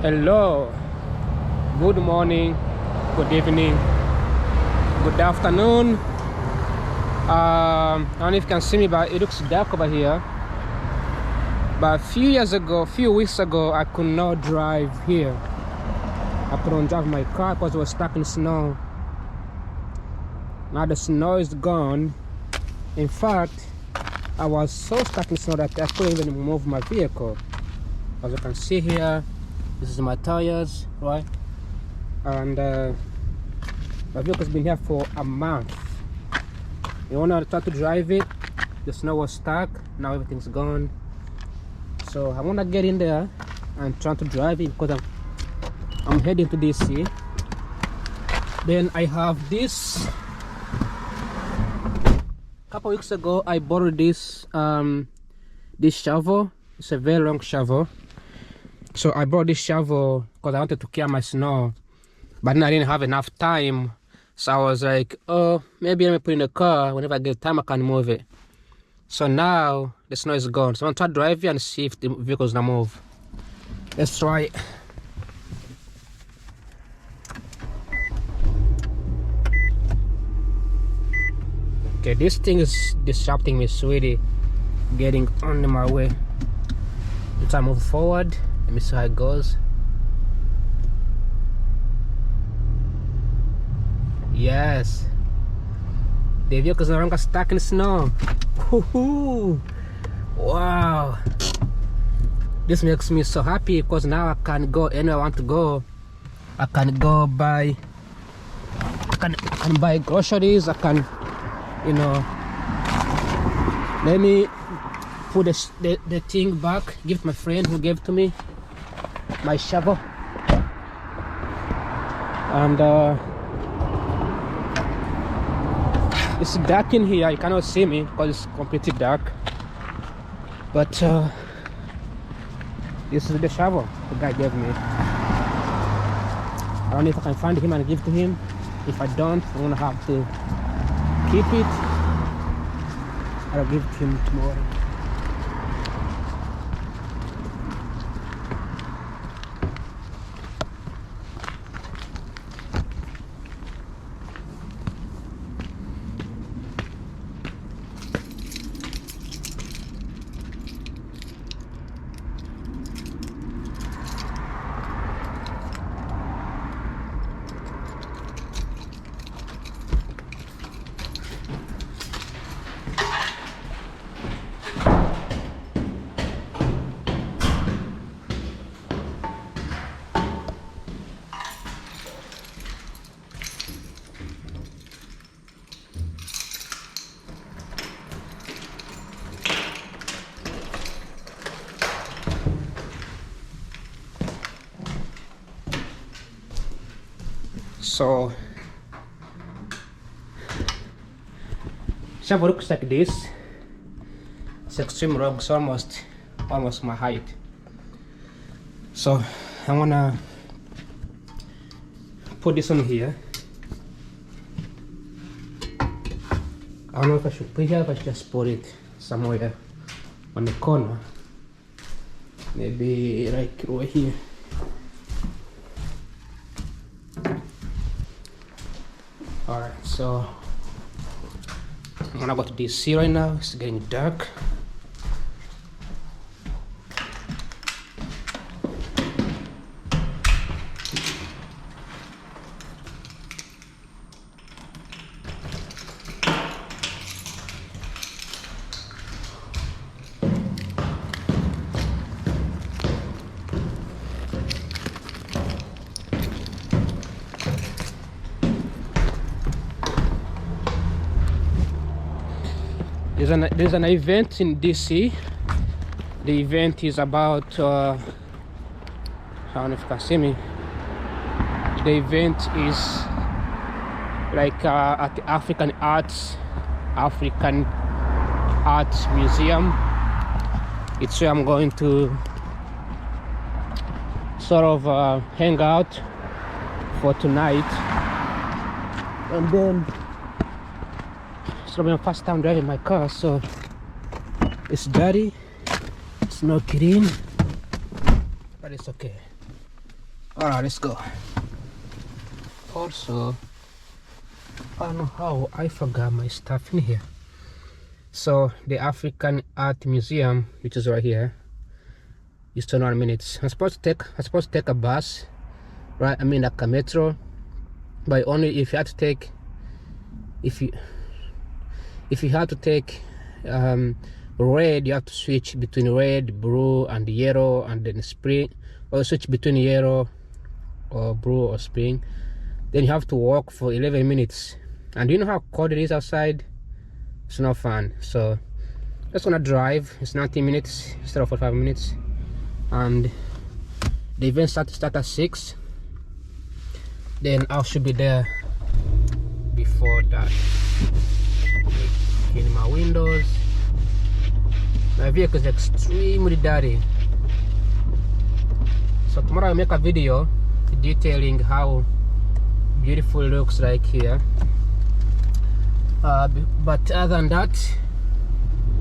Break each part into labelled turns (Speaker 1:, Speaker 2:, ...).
Speaker 1: Hello, good morning, good evening, good afternoon. I don't know if you can see me, but it looks dark over here. But a few weeks ago, I could not drive here. I couldn't drive my car because it was stuck in snow. Now the snow is gone. In fact, I was so stuck in snow that I couldn't even move my vehicle. As you can see here, this is my tires, right? And my vehicle's been here for a month. When I tried to drive it, the snow was stuck. Now everything's gone. So I want to get in there and try to drive it because I'm heading to DC. Then I have this. A couple weeks ago, I borrowed this this shovel. It's a very long shovel. So I brought this shovel because I wanted to clear my snow, but then I didn't have enough time. So I was like, oh, maybe let me put it in the car. Whenever I get time, I can move it. So now the snow is gone. So I'm trying to drive it and see if the vehicle's gonna move. Let's try it. Okay, this thing is disrupting me, sweetie. Getting on my way. Let's move forward. Let me see how it goes. Yes, the vehicle is no longer stuck in snow. Wow, this makes me so happy because now I can go anywhere I want to go. I can go buy, I can buy groceries. I can, you know, let me put the thing back, give my friend who gave to me my shovel. And it's dark in here. You cannot see me because it's completely dark. But this is the shovel the guy gave me. I don't know if I can find him and give to him. If I don't, I'm gonna have to keep it. I'll give it to him tomorrow. So shovel looks like this. It's extreme long, it's almost my height. So I wanna put this on here. I don't know if I should put it here, but just put it somewhere on the corner. Maybe like right here. Alright, so I'm gonna go to DC right now. It's getting dark. There's an event in DC. The event is about I don't know if you can see me. The event is like at the African Arts Museum. It's where I'm going to sort of hang out for tonight, and then it's gonna be my first time driving my car, so it's dirty, it's not clean, but it's okay. All right, let's go. Also, I don't know how I forgot my stuff in here. So the African Art Museum, which is right here, is 21 minutes. I'm supposed to take a bus, right? I mean like a metro, but only if you have to take, if you have to take red, you have to switch between red, blue, and yellow, and then spring, or switch between yellow or blue or spring. Then you have to walk for 11 minutes, and do you know how cold it is outside? It's not fun. So just gonna drive. It's 90 minutes instead of 45 minutes, and the event start at 6. Then I should be there before that. In my windows, my vehicle is extremely dirty. So tomorrow I'll make a video detailing how beautiful it looks like here. But other than that,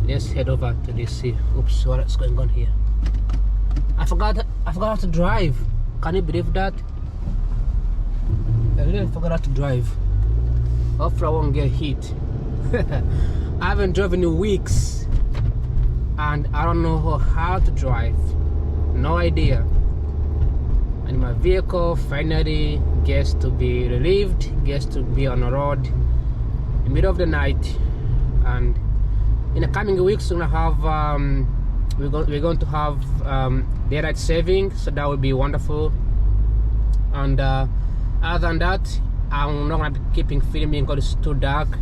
Speaker 1: let's head over to this. Oops, what's going on here? I forgot how to drive. Can you believe that? I really forgot how to drive. Hopefully I won't get hit. I haven't driven in weeks, and I don't know how to drive. No idea. And my vehicle finally gets to be relieved, gets to be on the road in the middle of the night. And in the coming weeks, we're gonna have we're going to have daylight saving, so that would be wonderful. And other than that, I'm not gonna be keeping filming because it's too dark.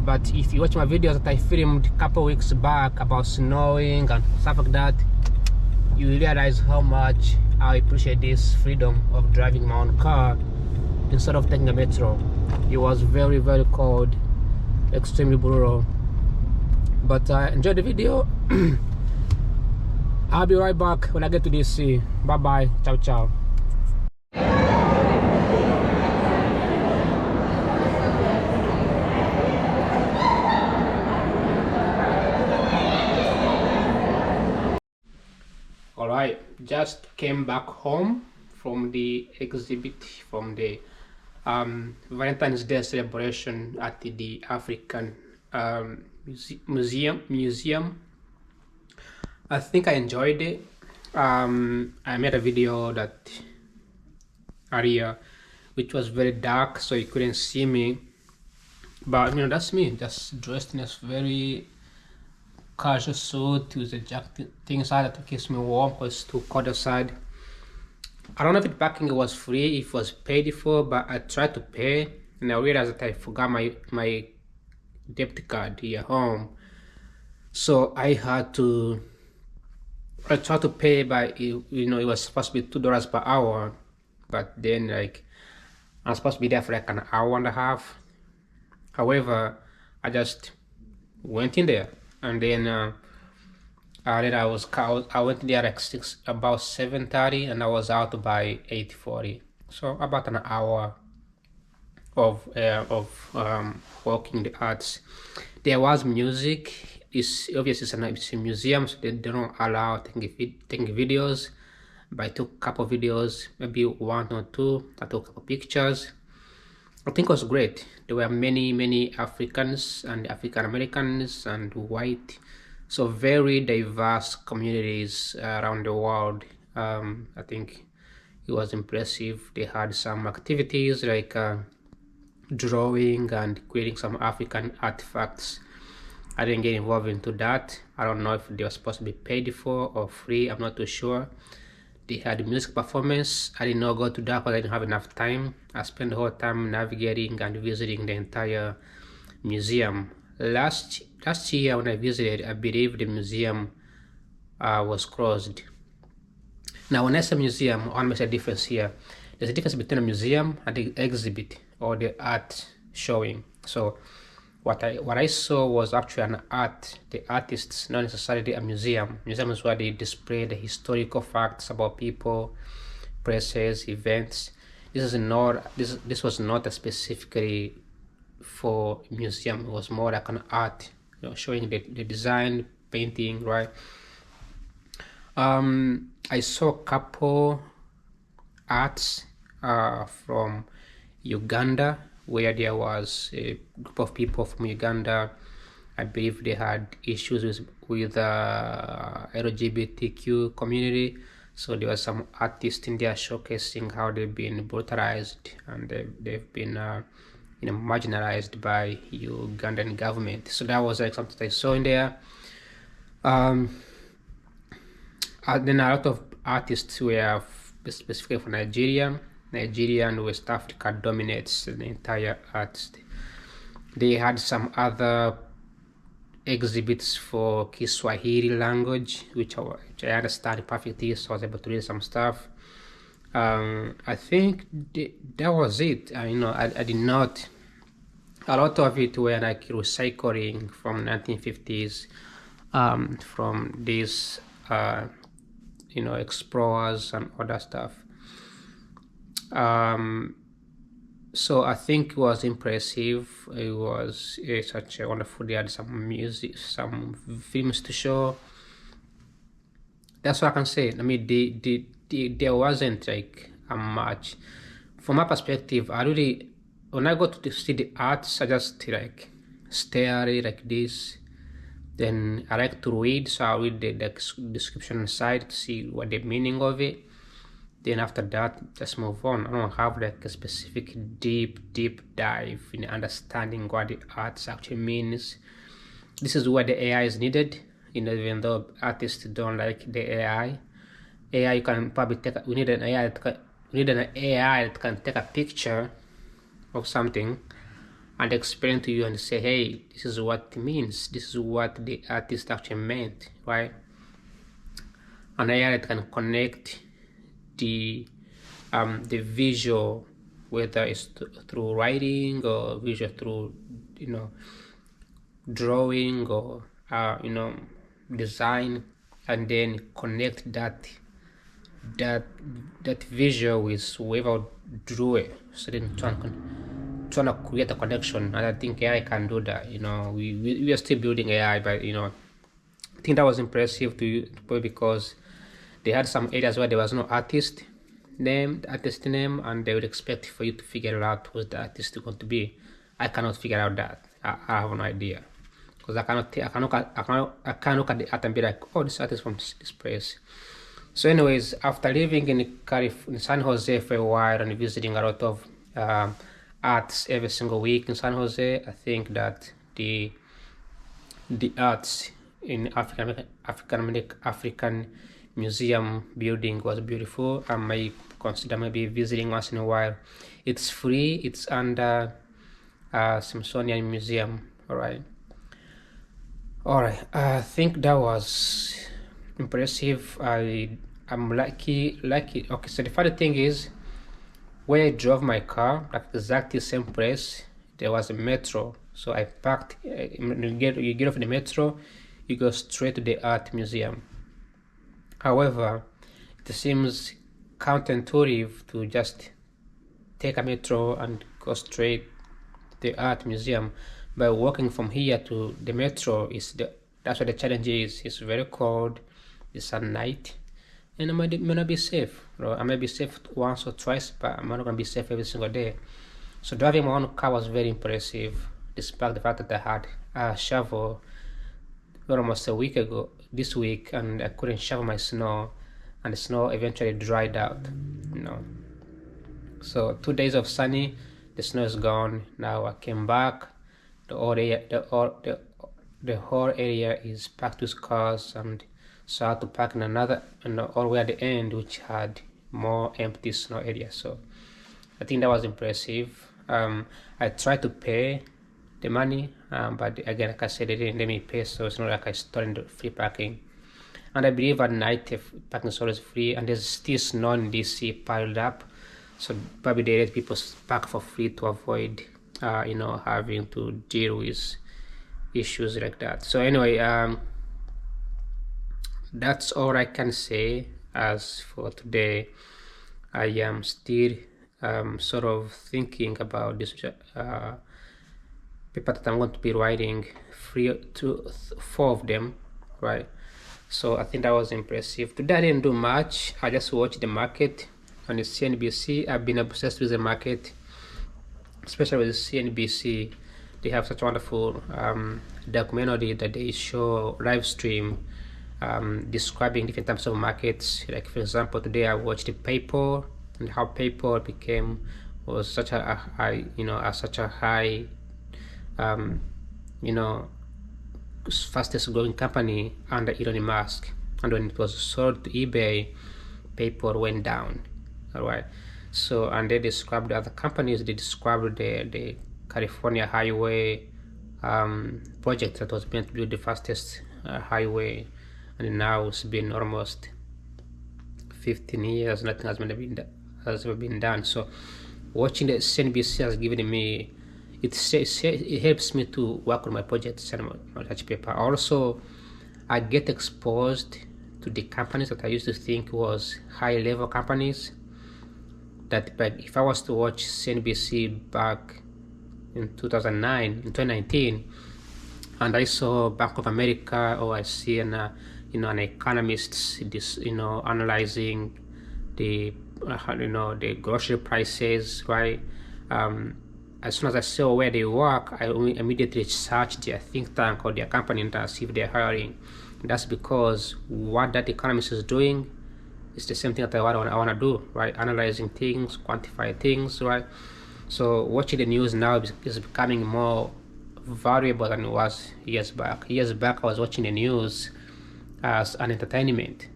Speaker 1: But if you watch my videos that I filmed a couple weeks back about snowing and stuff like that, you realize how much I appreciate this freedom of driving my own car instead of taking a metro. It was very, very cold, extremely brutal. But I enjoyed the video. I'll be right back when I get to DC. Bye bye. Ciao, ciao. Alright, just came back home from the exhibit, from the Valentine's Day celebration at the African museum. I think I enjoyed it. I made a video that area which was very dark, so you couldn't see me, but you know, that's me, just dressed in a very casual suit with a jacket thing inside that keeps me warm because it's too cold outside. I don't know if the parking was free, if it was paid for, but I tried to pay and I realized that I forgot my debit card here home, so I tried to pay, but you know, it was supposed to be $2 per hour, but then like I'm supposed to be there for like an hour and a half. However, I just went in there, and then I went there like about 7:30, and I was out by 8:40. So about an hour of walking the arts. There was music. It's obviously it's a museum, so they don't allow taking videos. But I took a couple of videos, maybe one or two. I took a couple pictures. I think it was great. There were many Africans and African Americans and white, so very diverse communities around the world. I think it was impressive. They had some activities like drawing and creating some African artifacts. I didn't get involved into that. I don't know if they were supposed to be paid for or free. I'm not too sure. They had music performance. I did not go to that because I didn't have enough time. I spent the whole time navigating and visiting the entire museum. Last year when I visited, I believe the museum was closed. Now when I say museum, I want to make a difference here. There's a difference between a museum and the exhibit or the art showing. So what I saw was actually an art. The artists, not necessarily a museum. Museum is where they display the historical facts about people, places, events. This was not a specifically for museum. It was more like an art, you know, showing the design, painting, right? I saw a couple arts from Uganda, where there was a group of people from Uganda. I believe they had issues with LGBTQ community. So there was some artists in there showcasing how they've been brutalized and they've been marginalized by Ugandan government. So that was like something I saw in there. And then a lot of artists were specifically from Nigeria and West Africa dominates the entire arts. They had some other exhibits for Kiswahili language, which I understand perfectly, so I was able to read some stuff. I think that was it. I did not. A lot of it were like recycling from 1950s, from these explorers and other stuff. So I think it was impressive. It was such a wonderful. They had some music, some films to show. That's what I can say. I mean, there wasn't like a much. From my perspective, when I go to see the arts, I just like stare at it like this. Then I like to read, so I read the description inside to see what the meaning of it. Then after that, just move on. I don't have like a specific deep dive in understanding what the arts actually means. This is where the AI is needed. Even though artists don't like the AI, you can probably we need an AI that can take a picture of something and explain to you and say, hey, this is what it means. This is what the artist actually meant, right? An AI that can connect the visual, whether it's through writing or visual through drawing or design, and then connect that visual with whoever drew it, so then trying to create a connection. And I think AI can do that. We are still building AI, but I think that was impressive to because they had some areas where there was no artist name, and they would expect for you to figure out who's the artist going to be. I cannot figure out that. I have no idea, because I can't look at the art and be like, oh, this artist from this place. So anyways, after living in San Jose for a while and visiting a lot of arts every single week in San Jose, I think that the arts in African museum building was beautiful. I may consider maybe visiting once in a while. It's free. It's under Smithsonian Museum. All right. I think that was impressive. I'm lucky. Okay, so the funny thing is, where I drove my car, like exactly the same place, there was a metro. So I parked. You get off the metro, you go straight to the art museum. However, it seems counterintuitive to just take a metro and go straight to the art museum. By walking from here to the metro, that's what the challenge is. It's very cold. It's at night, and I may not be safe. I may be safe once or twice, but I'm not gonna be safe every single day. So driving my own car was very impressive, despite the fact that I had a shovel almost a week ago this week, and I couldn't shovel my snow, and the snow eventually dried out. So 2 days of sunny, the snow is gone. Now I came back. The whole area is packed with cars, and so I had to park in all the way at the end, which had more empty snow area. So I think that was impressive. I tried to pay the money, but again, like I said, they didn't let me pay, so it's not like I started the free parking. And I believe at night if parking is always free, and there's still snow in DC piled up, so probably they let people park for free to avoid having to deal with issues like that. So anyway, that's all I can say as for today. I am still sort of thinking about this paper that I'm going to be writing, 4 of them, right? So I think that was impressive. Today I didn't do much. I just watched the market. and the CNBC. I've been obsessed with the market, especially with CNBC. They have such wonderful documentary that they show live stream, describing different types of markets. Like for example, today I watched the PayPal and how PayPal was such a high, such a high, um, you know, fastest growing company under Elon Musk. And when it was sold to eBay, PayPal went down. All right. So, and they described the other companies. They described the California highway project that was meant to be the fastest highway, and now it's been almost 15 years. Nothing has ever been done. So, watching the CNBC has given me. It helps me to work on my projects and my research paper. Also, I get exposed to the companies that I used to think was high-level companies. That if I was to watch CNBC back in 2019, and I saw Bank of America, or I see an economist, analyzing the the grocery prices, right? As soon as I saw where they work, I immediately searched their think tank or their company and see if they're hiring. That's because what that economist is doing is the same thing that I want to do, right? Analyzing things, quantify things, right? So watching the news now is becoming more valuable than it was years back. Years back, I was watching the news as an entertainment,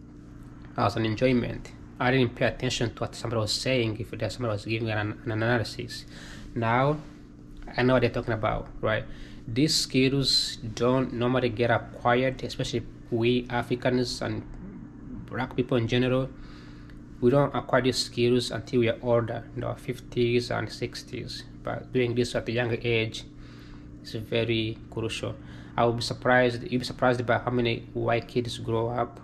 Speaker 1: as an enjoyment. I didn't pay attention to what somebody was saying if somebody was giving an analysis. Now, I know what they're talking about, right? These skills don't normally get acquired, especially we Africans and black people in general. We don't acquire these skills until we are older, in our 50s and 60s. But doing this at a younger age is very crucial. You'll be surprised by how many white kids grow up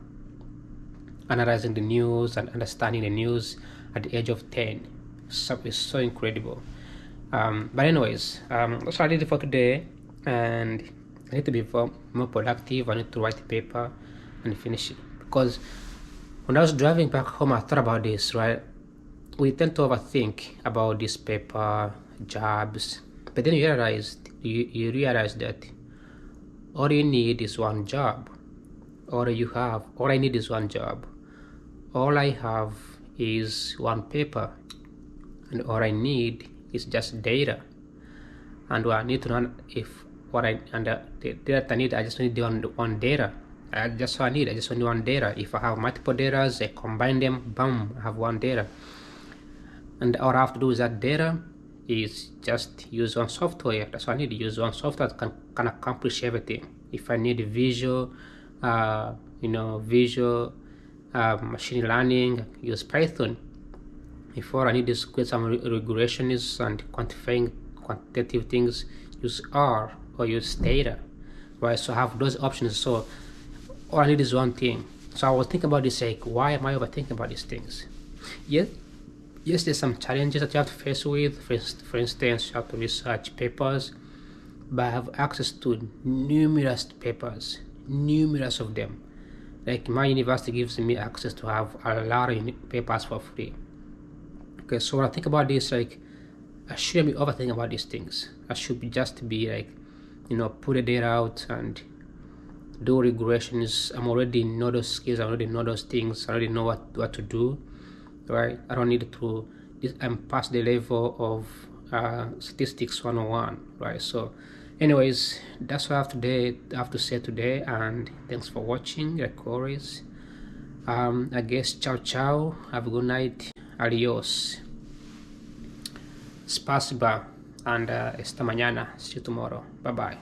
Speaker 1: analyzing the news and understanding the news at the age of 10. It's so incredible. But anyways, that's what I did for today, and I need to be more productive. I need to write a paper and finish it, because when I was driving back home, I thought about this, right? We tend to overthink about this paper, jobs, but then you realize that all you need is one job. All I need is one job. All I have is one paper, and all I need is just data. And what I need to know the data I need, I just need one data. I just need one data. If I have multiple data, I combine them, boom, I have one data. And all I have to do with that data is just use one software. That's what I need to use one software that can accomplish everything. If I need visual machine learning, use Python. If all I need is create some regressions and quantifying quantitative things, use R or use data, right? So I have those options. So all I need is one thing. So I was thinking about this, like, why am I overthinking about these things? Yes, there's some challenges that you have to face with. For instance, you have to research papers, but I have access to numerous papers, numerous of them. Like my university gives me access to have a lot of papers for free. Okay, so when I think about this, like, I shouldn't be overthinking about these things. I should just be like, put the data out and do regressions. I'm already know those skills. I already know those things. I already know what to do, right? I don't need to. I'm past the level of statistics 101, right? So, anyways, that's what I have to say today. And thanks for watching. Like always, I guess ciao. Have a good night. Adios. Spasiba, and esta mañana. See you tomorrow. Bye bye.